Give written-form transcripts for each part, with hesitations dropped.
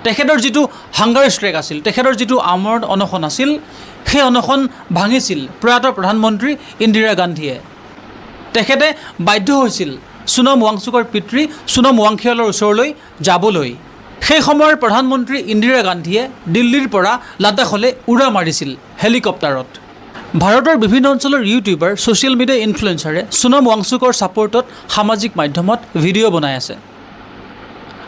তেখেতৰ যিটো hunger strike আছিল, তেখেতৰ যিটো আমৰণ অনশন আছিল, সেই অনশন ভাঙিছিল প্ৰয়াত প্ৰধানমন্ত্ৰী ইন্দিৰা গান্ধীয়ে। তেখেতে বাধ্য হৈছিল সোনম ৱাংচুকৰ পিতৃ সোনম ৱাংখেৱালৰ ওচৰলৈ যাবলৈ। সেই সময়ৰ প্ৰধানমন্ত্ৰী ইন্দিৰা গান্ধীয়ে দিল্লীৰ পৰা লাডাখলৈ উৰা মাৰিছিল হেলিকপ্টাৰত। ভাৰতৰ বিভিন্ন অঞ্চলৰ ইউটিউবাৰ, ছ'চিয়েল মিডিয়া ইনফ্লুৱেঞ্চাৰে সোনম ৱাংচুকৰ ছাপোৰ্টত সামাজিক মাধ্যমত ভিডিঅ' বনাই আছে।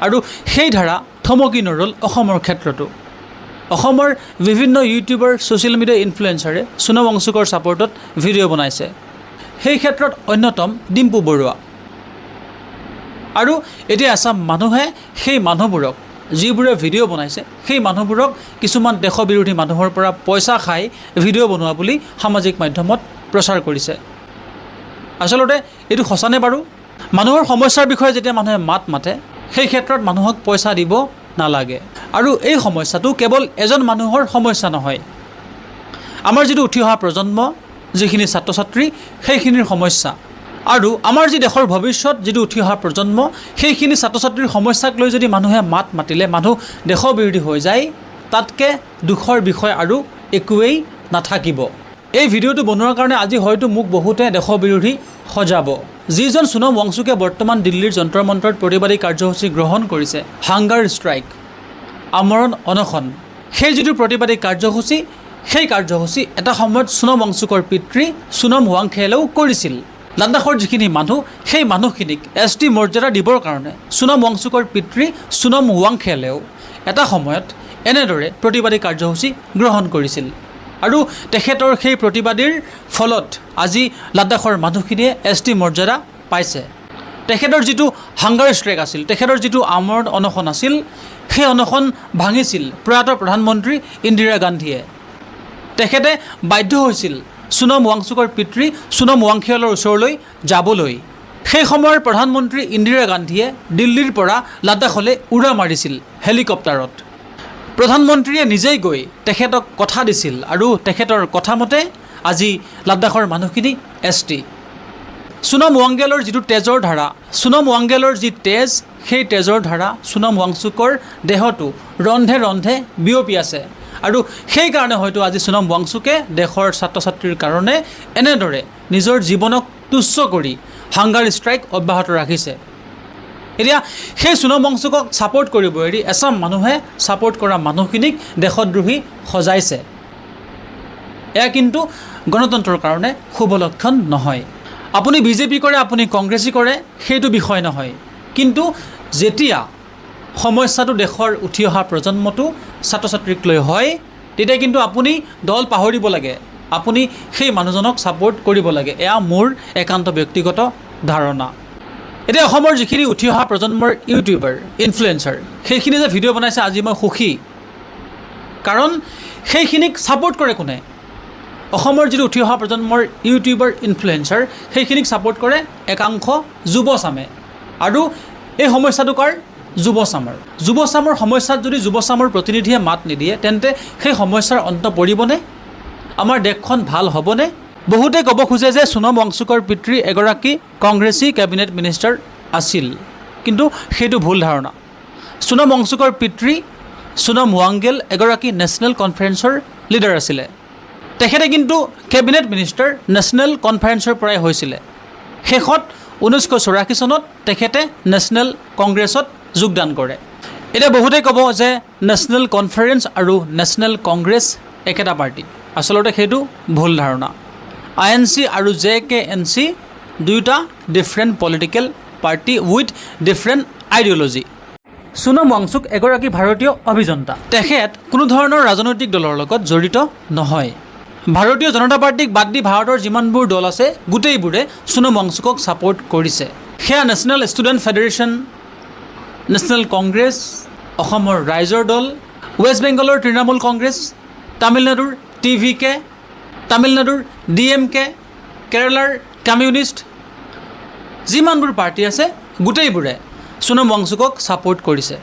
আৰু সেই ধাৰা থমকি নৰল অসমৰ ক্ষেত্ৰতো। অসমৰ বিভিন্ন ইউটিউবাৰ, ছ'চিয়েল মিডিয়া ইনফ্লুৱেঞ্চাৰে সোনম ৱাংচুকৰ ছাপোৰ্টত ভিডিঅ' বনাইছে। সেই ক্ষেত্ৰত অন্যতম ডিম্পু বৰুৱা। আৰু এতিয়া এচাম মানুহে সেই মানুহবোৰক, যিবোৰে ভিডিঅ' বনাইছে, সেই মানুহবোৰক কিছুমান দেশবিৰোধী মানুহৰ পৰা পইচা খাই ভিডিঅ' বনোৱা বুলি সামাজিক মাধ্যমত প্ৰচাৰ কৰিছে। আচলতে এইটো সঁচানে বাৰু? মানুহৰ সমস্যাৰ বিষয়ে যেতিয়া মানুহে মাত মাতে, সেই ক্ষেত্ৰত মানুহক পইচা দিব নালাগে। আৰু এই সমস্যাটো কেৱল এজন মানুহৰ সমস্যা নহয়, আমাৰ যিটো উঠি অহা প্ৰজন্ম, যিখিনি ছাত্ৰ ছাত্ৰী, সেইখিনিৰ সমস্যা। আৰু আমাৰ যি দেশৰ ভৱিষ্যত, যিটো উঠি অহা প্ৰজন্ম, সেইখিনি ছাত্ৰ ছাত্ৰীৰ সমস্যাক লৈ যদি মানুহে মাত মাতিলে মানুহ দেশবিৰোধী হৈ যায়, তাতকৈ দুখৰ বিষয় আৰু একোৱেই নাথাকিব। এই ভিডিঅ'টো বনোৱাৰ কাৰণে আজি হয়তো মোক বহুতে দেশবিৰোধী সজাব। যিজন সোনম ৱাংচুকে বৰ্তমান দিল্লীৰ যন্তৰ মন্তৰত প্ৰতিবাদী কাৰ্যসূচী গ্ৰহণ কৰিছে, হাংগাৰ ষ্ট্ৰাইক, আমৰণ অনশন, সেই যিটো প্ৰতিবাদী কাৰ্যসূচী, সেই কাৰ্যসূচী এটা সময়ত সোনম ৱাংচুকৰ পিতৃ সোনম ৱাংখেৱালেও কৰিছিল। লাডাখৰ যিখিনি মানুহ, সেই মানুহখিনিক ST মৰ্যাদা দিবৰ কাৰণে সোনম ৱাংচুকৰ পিতৃ সোনম ৱাংখেৱালেও এটা সময়ত এনেদৰে প্ৰতিবাদী কাৰ্যসূচী গ্ৰহণ কৰিছিল। আৰু তেখেতৰ সেই প্ৰতিবাদীৰ ফলত আজি লাডাখৰ মানুহখিনিয়ে ST মৰ্যাদা পাইছে। তেখেতৰ যিটো হাংগাৰ ষ্ট্ৰাইক আছিল, তেখেতৰ যিটো আমৰণ অনশন আছিল, সেই অনশন ভাঙিছিল প্ৰয়াত প্ৰধানমন্ত্ৰী ইন্দিৰা গান্ধীয়ে। তেখেতে বাধ্য হৈছিল সোনম ৱাংচুকৰ পিতৃ সোনম ৱাংখেৱালৰ ওচৰলৈ যাবলৈ। সেই সময়ৰ প্ৰধানমন্ত্ৰী ইন্দিৰা গান্ধীয়ে দিল্লীৰ পৰা লাডাখলৈ উৰা মাৰিছিল হেলিকপ্টাৰত। প্ৰধানমন্ত্ৰীয়ে নিজেই গৈ তেখেতক কথা দিছিল আৰু তেখেতৰ কথামতে আজি লাডাখৰ মানুহখিনি ST। সোনম ৱাংগেলৰ যিটো তেজৰ ধাৰা, সোনম ৱাংগেলৰ যি তেজ, সেই তেজৰ ধাৰা সোনম ৱাংচুকৰ দেহতো ৰন্ধে ৰন্ধে বিয়পি আছে। আৰু সেইকাৰণে হয়তো আজি সোনম ৱাংচুকে দেশৰ ছাত্ৰ ছাত্ৰীৰ কাৰণে এনেদৰে নিজৰ জীৱনক তুচ্ছ কৰি হাংগাৰ ষ্ট্ৰাইক অব্যাহত ৰাখিছে। এতিয়া সেই সোনম ৱাংচুকক ছাপোৰ্ট কৰিব এৰি এচাম মানুহে ছাপোৰ্ট কৰা মানুহখিনিক দেশদ্ৰোহী সজাইছে। এয়া কিন্তু গণতন্ত্ৰৰ কাৰণে শুভ লক্ষণ নহয়। আপুনি BJP কৰে, আপুনি কংগ্ৰেছী কৰে, সেইটো বিষয় নহয়। কিন্তু যেতিয়া সমস্যাটো দেশৰ উঠি অহা প্ৰজন্মটো, ছাত্ৰ ছাত্ৰীক লৈ হয়, তেতিয়া কিন্তু আপুনি দল পাহৰিব লাগে, আপুনি সেই মানুহজনক ছাপোৰ্ট কৰিব লাগে। এয়া মোৰ একান্ত ব্যক্তিগত ধাৰণা। এতিয়া অসমৰ যিখিনি উঠি অহা প্ৰজন্মৰ ইউটিউবাৰ, ইনফ্লুৱেঞ্চাৰ, সেইখিনি যে ভিডিঅ' বনাইছে, আজি মই সুখী। কাৰণ সেইখিনিক ছাপোৰ্ট কৰে কোনে? অসমৰ যিটো উঠি অহা প্ৰজন্মৰ ইউটিউবাৰ, ইনফ্লুৱেঞ্চাৰ, সেইখিনিক ছাপোৰ্ট কৰে একাংশ যুৱচামে। আৰু এই সমস্যাটো কাৰ? যুৱচামৰ। যুৱচামৰ সমস্যাত যদি যুৱচামৰ প্ৰতিনিধিয়ে মাত নিদিয়ে, তেন্তে সেই সমস্যাৰ অন্ত পৰিবনে? আমাৰ দেশখন ভাল হ'বনে? বহুতে ক'ব খোজে যে সোনম ৱাংচুকৰ পিতৃ এগৰাকী কংগ্ৰেছী কেবিনেট মিনিষ্টাৰ আছিল, কিন্তু সেইটো ভুল ধাৰণা। সোনম ৱাংচুকৰ পিতৃ সোনম ৱাংগেল এগৰাকী নেশ্যনেল কনফাৰেন্সৰ লিডাৰ আছিলে। তেখেতে কিন্তু কেবিনেট মিনিষ্টাৰ নেশ্যনেল কনফাৰেন্সৰ পৰাই হৈছিলে। শেষত 1984 চনত তেখেতে নেশ্যনেল কংগ্ৰেছত যোগদান কৰে। এতিয়া বহুতে ক'ব যে নেশ্যনেল কনফাৰেন্স আৰু নেশ্যনেল কংগ্ৰেছ একেটা পাৰ্টি। আচলতে সেইটো ভুল ধাৰণা। INC আৰু JKNC দুয়োটা different political party with different ideology. Sonam Wangchuk এগৰাকী ভাৰতীয় অভিযন্তা। তেখেত কোনো ধৰণৰ ৰাজনৈতিক দলৰ লগত জড়িত নহয়। ভাৰতীয় জনতা পাৰ্টিক বাদ দি ভাৰতৰ যিমানবোৰ দল আছে, গোটেইবোৰে সোনম ৱাংচুকক ছাপোৰ্ট কৰিছে। সেয়া national student federation, national Congress, অসমৰ ৰাইজৰ দল, ৱেষ্ট বেংগলৰ তৃণমূল কংগ্ৰেছ, তামিলনাডুৰ TVK, তামিলনাডুৰ DMK, কেৰালাৰ কমিউনিষ্ট, যিমানবোৰ পাৰ্টি আছে গোটেইবোৰে সোনম ৱাংচুকক ছাপোৰ্ট কৰিছে।